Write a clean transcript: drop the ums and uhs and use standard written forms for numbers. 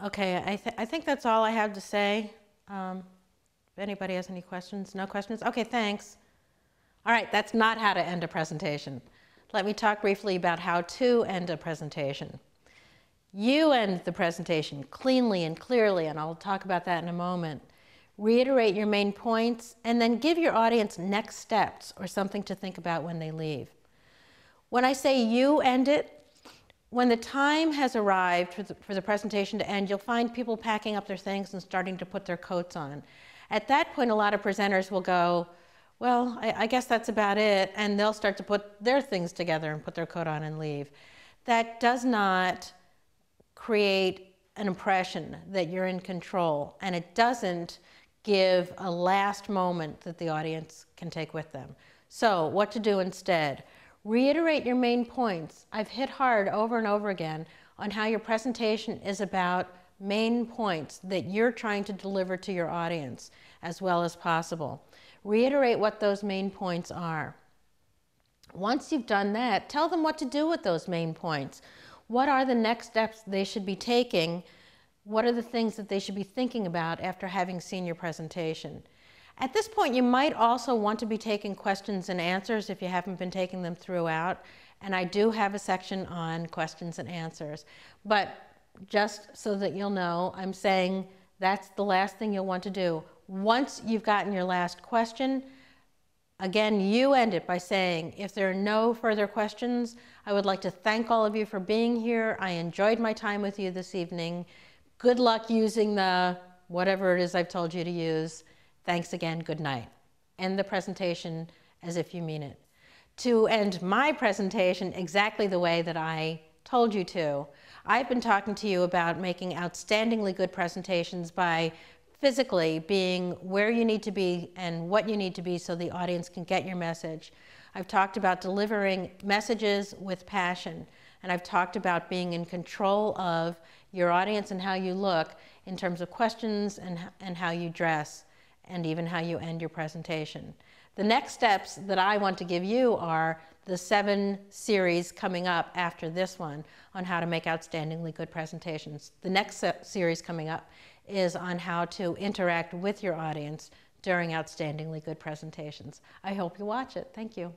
Okay, I think that's all I have to say. If anybody has any questions, no questions? Okay, thanks. All right, that's not how to end a presentation. Let me talk briefly about how to end a presentation. You end the presentation cleanly and clearly, and I'll talk about that in a moment. Reiterate your main points, and then give your audience next steps or something to think about when they leave. When I say you end it, when the time has arrived for the presentation to end, you'll find people packing up their things and starting to put their coats on. At that point, a lot of presenters will go, well, I guess that's about it, and they'll start to put their things together and put their coat on and leave. That does not create an impression that you're in control, and it doesn't give a last moment that the audience can take with them. So what to do instead? Reiterate your main points. I've hit hard over and over again on how your presentation is about main points that you're trying to deliver to your audience as well as possible. Reiterate what those main points are. Once you've done that, tell them what to do with those main points. What are the next steps they should be taking? What are the things that they should be thinking about after having seen your presentation? At this point, you might also want to be taking questions and answers if you haven't been taking them throughout. And I do have a section on questions and answers. But just so that you'll know, I'm saying that's the last thing you'll want to do. Once you've gotten your last question, again, you end it by saying, if there are no further questions, I would like to thank all of you for being here. I enjoyed my time with you this evening. Good luck using the whatever it is I've told you to use. Thanks again, good night. End the presentation as if you mean it. To end my presentation exactly the way that I told you to, I've been talking to you about making outstandingly good presentations by physically being where you need to be and what you need to be so the audience can get your message. I've talked about delivering messages with passion, and I've talked about being in control of your audience and how you look in terms of questions and how you dress, and even how you end your presentation. The next steps that I want to give you are the 7 series coming up after this one on how to make outstandingly good presentations. The next series coming up is on how to interact with your audience during outstandingly good presentations. I hope you watch it. Thank you.